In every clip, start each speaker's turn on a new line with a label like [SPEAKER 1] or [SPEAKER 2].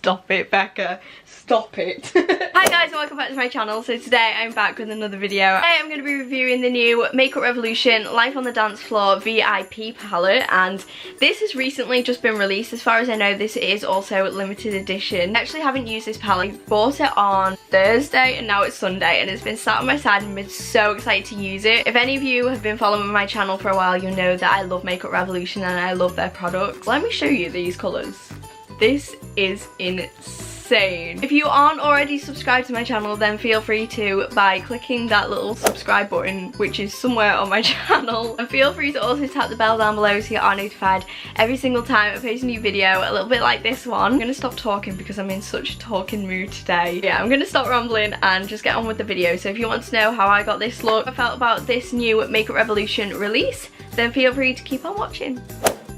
[SPEAKER 1] Stop it, Becca. Stop it. Hi guys, and welcome back to my channel. So today I'm back with another video. Today I'm going to be reviewing the new Makeup Revolution Life on the Dance Floor VIP palette, and this has recently just been released. As far as I know, this is also limited edition. I actually haven't used this palette. I bought it on Thursday and now it's Sunday, and it's been sat on my side and I've been so excited to use it. If any of you have been following my channel for a while, you'll know that I love Makeup Revolution and I love their products. Let me show you these colours. This is insane. If you aren't already subscribed to my channel, then feel free to by clicking that little subscribe button, which is somewhere on my channel. And feel free to also tap the bell down below so you are notified every single time I post a new video, a little bit like this one. I'm going to stop talking because I'm in such a talking mood today. Yeah, I'm going to stop rambling and just get on with the video. So if you want to know how I got this look, I felt about this new Makeup Revolution release, then feel free to keep on watching.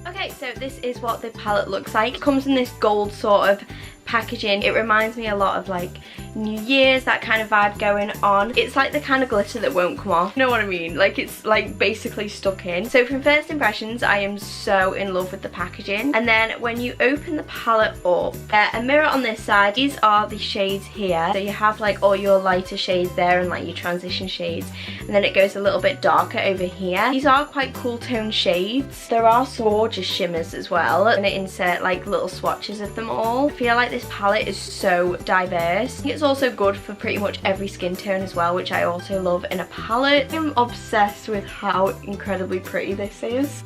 [SPEAKER 1] Okay, so this is what the palette looks like. It comes in this gold sort of packaging. It reminds me a lot of like New Year's, that kind of vibe going on. It's like the kind of glitter that won't come off. You know what I mean? Like it's like basically stuck in. So from first impressions, I am so in love with the packaging. And then when you open the palette up, a mirror on this side. These are the shades here. So you have like all your lighter shades there and like your transition shades. And then it goes a little bit darker over here. These are quite cool tone shades. There are some gorgeous shimmers as well. I'm gonna insert like little swatches of them all. I feel like this palette is so diverse. It's also good for pretty much every skin tone as well, which I also love in a palette. I'm obsessed with how incredibly pretty this is.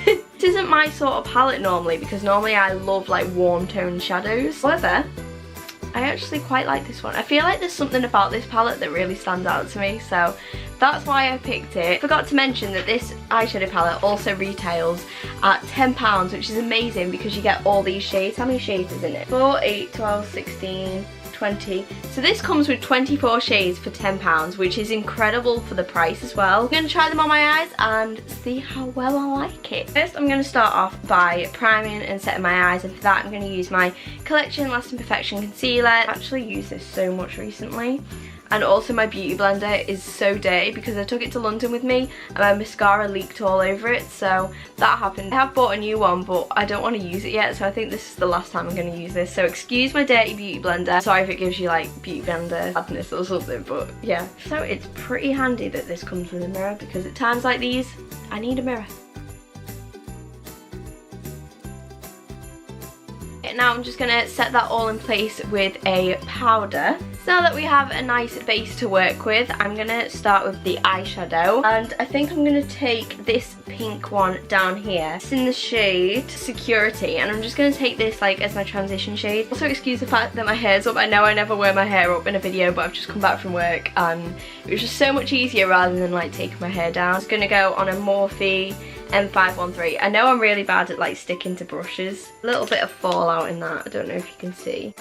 [SPEAKER 1] This isn't my sort of palette normally, because normally I love like warm tone shadows. However, I actually quite like this one. I feel like there's something about this palette that really stands out to me, so that's why I picked it. Forgot to mention that this eyeshadow palette also retails at £10, which is amazing because you get all these shades. How many shades is in it? 4, 8, 12, 16, 20. So this comes with 24 shades for £10, which is incredible for the price as well. I'm going to try them on my eyes and see how well I like it. First, I'm going to start off by priming and setting my eyes, and for that I'm going to use my Collection Lasting Perfection Concealer. I've actually used this so much recently. And also my beauty blender is so dirty because I took it to London with me and my mascara leaked all over it, so that happened. I have bought a new one, but I don't want to use it yet, so I think this is the last time I'm going to use this. So excuse my dirty beauty blender. Sorry if it gives you like beauty blender sadness or something, but yeah. So it's pretty handy that this comes with a mirror, because at times like these, I need a mirror. Now I'm just going to set that all in place with a powder. So now that we have a nice base to work with, I'm going to start with the eyeshadow. And I think I'm going to take this pink one down here. It's in the shade Security, and I'm just going to take this like as my transition shade. Also excuse the fact that my hair's up. I know I never wear my hair up in a video, but I've just come back from work and it was just so much easier rather than like taking my hair down. I'm just going to go on a Morphe M513. I know I'm really bad at like sticking to brushes. A little bit of fallout in that, I don't know if you can see.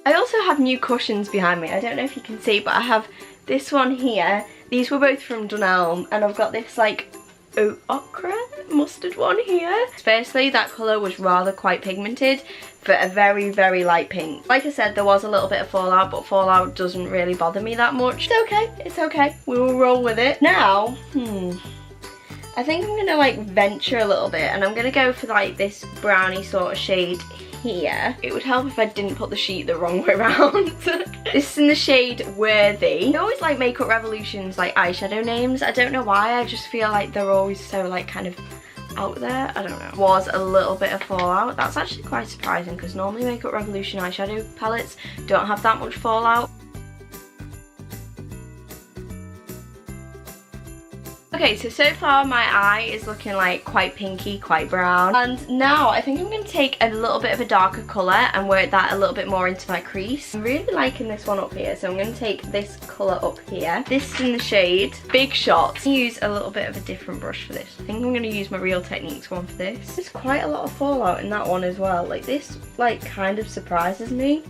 [SPEAKER 1] I also have new cushions behind me. I don't know if you can see, but I have this one here. These were both from Dunelm, and I've got this like ochre mustard one here. Firstly, that colour was rather quite pigmented for a very, very light pink. Like I said, there was a little bit of fallout, but fallout doesn't really bother me that much. It's okay, it's okay. We will roll with it. Now, I think I'm gonna like venture a little bit, and I'm gonna go for like this brownie sort of shade here. It would help if I didn't put the sheet the wrong way around. This is in the shade Worthy. I always like Makeup Revolution's like eyeshadow names. I don't know why, I just feel like they're always so like kind of out there. I don't know. Was a little bit of fallout. That's actually quite surprising because normally Makeup Revolution eyeshadow palettes don't have that much fallout. Okay, so far my eye is looking like quite pinky, quite brown. And now I think I'm going to take a little bit of a darker colour and work that a little bit more into my crease. I'm really liking this one up here, so I'm going to take this colour up here. This is in the shade Big Shot. I'm going to use a little bit of a different brush for this. I think I'm going to use my Real Techniques one for this. There's quite a lot of fallout in that one as well. Like this like kind of surprises me.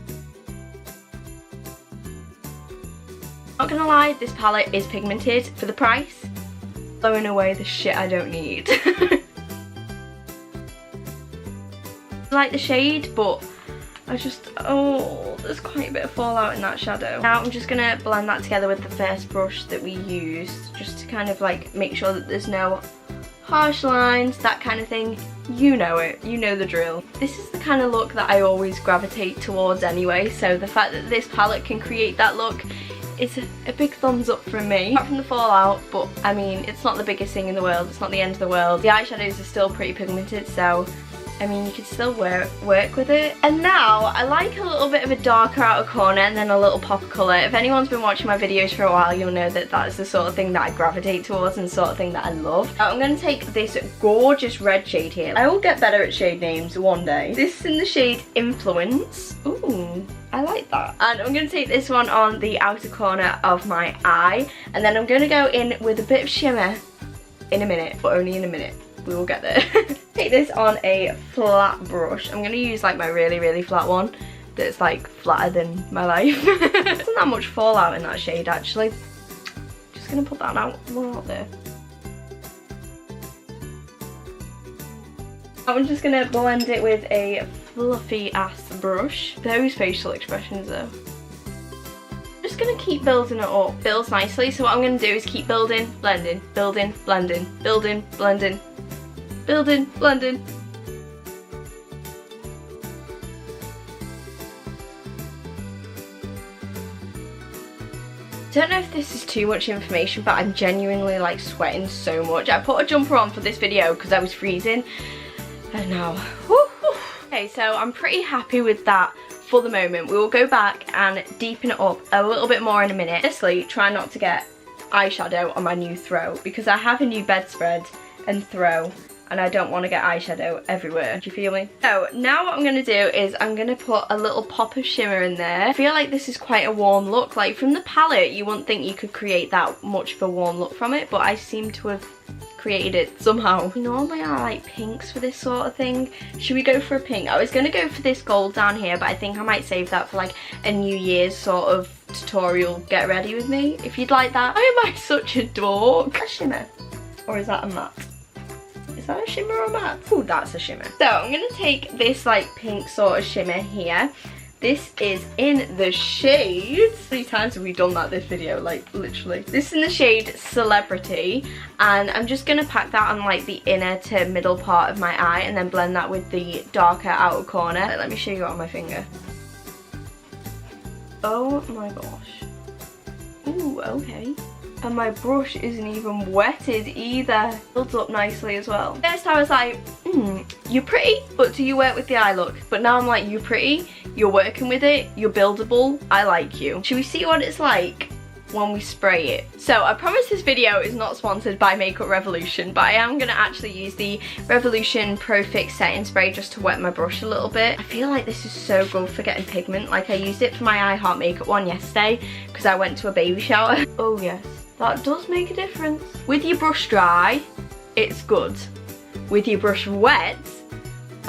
[SPEAKER 1] Not gonna lie, this palette is pigmented for the price. Throwing away the shit I don't need. I like the shade, but I just, oh, there's quite a bit of fallout in that shadow. Now I'm just gonna blend that together with the first brush that we used, just to kind of like make sure that there's no harsh lines, that kind of thing. You know it, you know the drill. This is the kind of look that I always gravitate towards anyway, so the fact that this palette can create that look is a big thumbs up from me. Apart from the fallout, but I mean, it's not the biggest thing in the world, it's not the end of the world. The eyeshadows are still pretty pigmented, so I mean, you can still work with it. And now, I like a little bit of a darker outer corner and then a little pop of colour. If anyone's been watching my videos for a while, you'll know that that's the sort of thing that I gravitate towards and the sort of thing that I love. I'm going to take this gorgeous red shade here. I will get better at shade names one day. This is in the shade Influence. Ooh, I like that. And I'm going to take this one on the outer corner of my eye. And then I'm going to go in with a bit of shimmer in a minute, but only in a minute. We will get there. Take this on a flat brush. I'm going to use like my really flat one that's like flatter than my life. There isn't that much fallout in that shade actually. Just going to put that out there. I'm just going to blend it with a fluffy ass brush. Those facial expressions though. Just gonna keep building it up. Builds nicely, so what I'm gonna do is keep building, blending, building, blending, building, blending, building, blending. Don't know if this is too much information, but I'm genuinely like sweating so much. I put a jumper on for this video because I was freezing, and now, okay, so I'm pretty happy with that. For the moment, we will go back and deepen it up a little bit more in a minute. Honestly, try not to get eyeshadow on my new throw because I have a new bedspread and throw and I don't want to get eyeshadow everywhere. Do you feel me? So now what I'm going to do is I'm going to put a little pop of shimmer in there. I feel like this is quite a warm look. Like from the palette, you wouldn't think you could create that much of a warm look from it, but I seem to have created it somehow. Normally I like pinks for this sort of thing. Should we go for a pink? I was going to go for this gold down here, but I think I might save that for like a New Year's sort of tutorial get ready with me. If you'd like that. Why am I such a dork? A shimmer? Or is that a matte? Is that a shimmer or a matte? Oh, that's a shimmer. So I'm going to take this like pink sort of shimmer here. This is in the shade, how many times have we done that this video, like literally. This is in the shade Celebrity, and I'm just gonna pack that on like the inner to middle part of my eye and then blend that with the darker outer corner. Let me show you on my finger. Oh my gosh. Ooh, okay. And my brush isn't even wetted either. Builds up nicely as well. First I was like, you're pretty, but do you work with the eye look? But now I'm like, you're pretty, you're working with it, you're buildable, I like you. Should we see what it's like when we spray it? So I promise this video is not sponsored by Makeup Revolution, but I am going to actually use the Revolution Pro Fix setting spray just to wet my brush a little bit. I feel like this is so good for getting pigment. Like I used it for my I Heart Makeup one yesterday because I went to a baby shower. Oh yes, that does make a difference. With your brush dry, it's good. With your brush wet,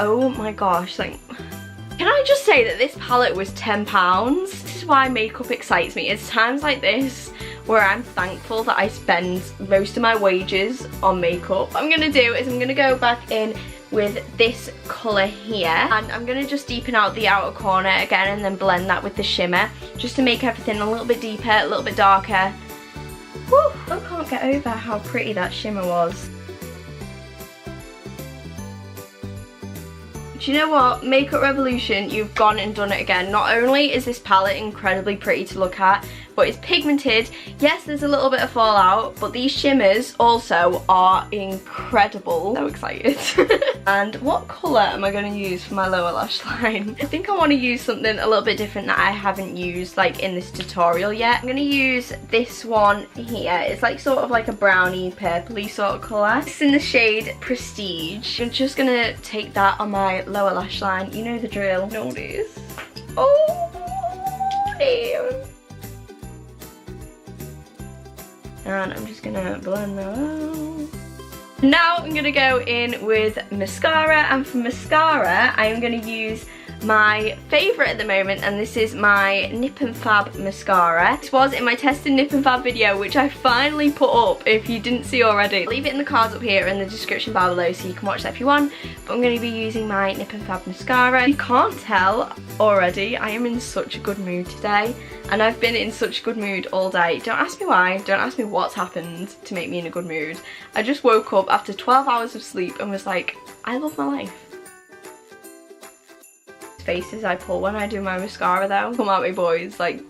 [SPEAKER 1] oh my gosh, like, can I just say that this palette was £10? This is why makeup excites me. It's times like this where I'm thankful that I spend most of my wages on makeup. What I'm gonna do is I'm gonna go back in with this colour here, and I'm gonna just deepen out the outer corner again and then blend that with the shimmer just to make everything a little bit deeper, a little bit darker. Woo! I can't get over how pretty that shimmer was. Do you know what? Makeup Revolution, you've gone and done it again. Not only is this palette incredibly pretty to look at, but it's pigmented. Yes, there's a little bit of fallout, but these shimmers also are incredible. So excited. And what colour am I going to use for my lower lash line? I think I want to use something a little bit different that I haven't used like in this tutorial yet. I'm going to use this one here. It's like sort of like a browny purpley sort of colour. It's in the shade Prestige. I'm just going to take that on my lower lash line. You know the drill. Notice. Oh, damn. And I'm just gonna blend that out. Now I'm gonna go in with mascara, and for mascara I am gonna use my favourite at the moment, and this is my Nippon Fab Mascara. This was in my tested Nippon Fab video, which I finally put up if you didn't see already. I'll leave it in the cards up here in the description bar below so you can watch that if you want, but I'm going to be using my Nippon Fab Mascara. If you can't tell already, I am in such a good mood today, and I've been in such a good mood all day. Don't ask me why, don't ask me what's happened to make me in a good mood. I just woke up after 12 hours of sleep and was like, I love my life. Faces I pull when I do my mascara though, come at me boys, like,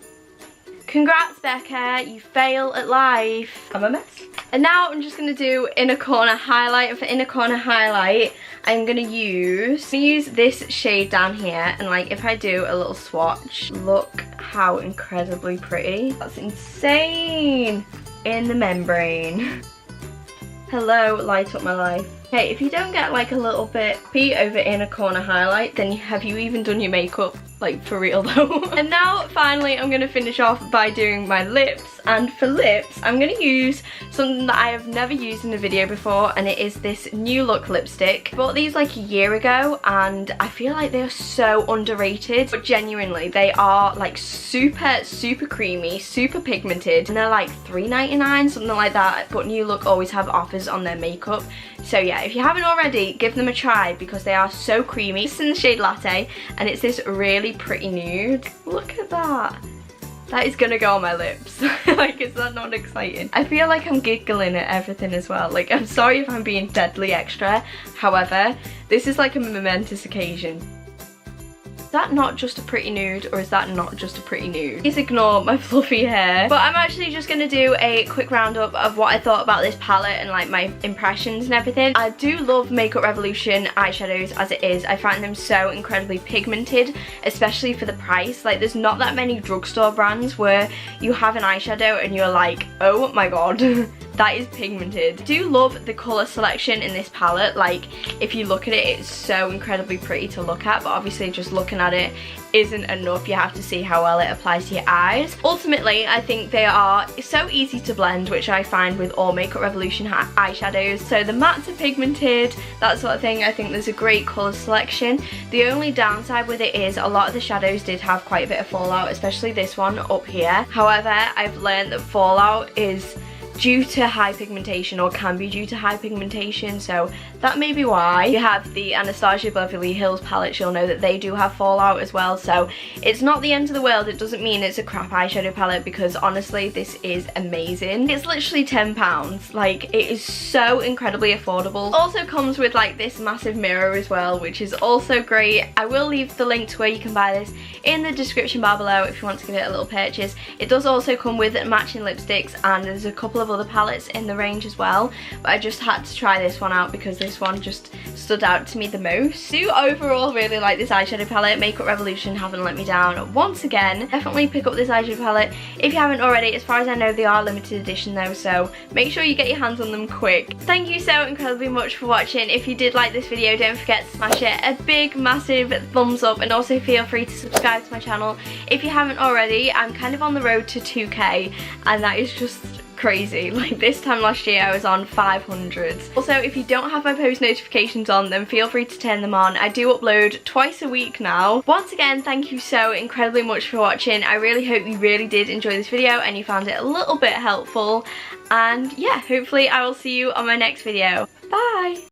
[SPEAKER 1] congrats Becca, you fail at life. I'm a mess. And now I'm just going to do inner corner highlight, and for inner corner highlight I'm going to use this shade down here, and like if I do a little swatch, look how incredibly pretty. That's insane. In the membrane. Hello, light up my life. Okay, if you don't get like a little bit pee over inner corner highlight, then have you even done your makeup? Like for real though. And now finally I'm going to finish off by doing my lips, and for lips I'm going to use something that I have never used in a video before, and it is this New Look lipstick. I bought these like a year ago and I feel like they are so underrated, but genuinely they are like super creamy, super pigmented, and they're like $3.99, something like that, but New Look always have offers on their makeup. So yeah, if you haven't already, give them a try because they are so creamy. It's in the shade Latte, and it's this really pretty nude. Look at that. That is gonna go on my lips. Like, is that not exciting? I feel like I'm giggling at everything as well. Like, I'm sorry if I'm being deadly extra. However, this is like a momentous occasion. Is that not just a pretty nude, or is that not just a pretty nude? Please ignore my fluffy hair. But I'm actually just going to do a quick roundup of what I thought about this palette and like my impressions and everything. I do love Makeup Revolution eyeshadows as it is. I find them so incredibly pigmented, especially for the price. Like, there's not that many drugstore brands where you have an eyeshadow and you're like, oh my god. That is pigmented. I do love the colour selection in this palette. Like, if you look at it, it's so incredibly pretty to look at, but obviously just looking at it isn't enough. You have to see how well it applies to your eyes. Ultimately, I think they are so easy to blend, which I find with all Makeup Revolution eyeshadows. So the mattes are pigmented, that sort of thing. I think there's a great colour selection. The only downside with it is a lot of the shadows did have quite a bit of fallout, especially this one up here. However, I've learned that fallout is due to high pigmentation, or can be due to high pigmentation, so that may be why. You have the Anastasia Beverly Hills palettes, you'll know that they do have fallout as well, so it's not the end of the world. It doesn't mean it's a crap eyeshadow palette, because honestly this is amazing. It's literally £10, like, it is so incredibly affordable. Also comes with like this massive mirror as well, which is also great. I will leave the link to where you can buy this in the description bar below if you want to give it a little purchase. It does also come with matching lipsticks, and there's a couple of other palettes in the range as well, but I just had to try this one out because this one just stood out to me the most. I do overall really like this eyeshadow palette. Makeup Revolution haven't let me down once again. Definitely pick up this eyeshadow palette if you haven't already. As far as I know, they are limited edition though, so make sure you get your hands on them quick. Thank you so incredibly much for watching. If you did like this video, don't forget to smash it a big massive thumbs up, and also feel free to subscribe to my channel if you haven't already. I'm kind of on the road to 2k, and that is just crazy. Like, this time last year I was on 500. Also, if you don't have my post notifications on, then feel free to turn them on. I do upload twice a week now. Once again, thank you so incredibly much for watching. I really hope you really did enjoy this video and you found it a little bit helpful, and yeah, hopefully I will see you on my next video. Bye!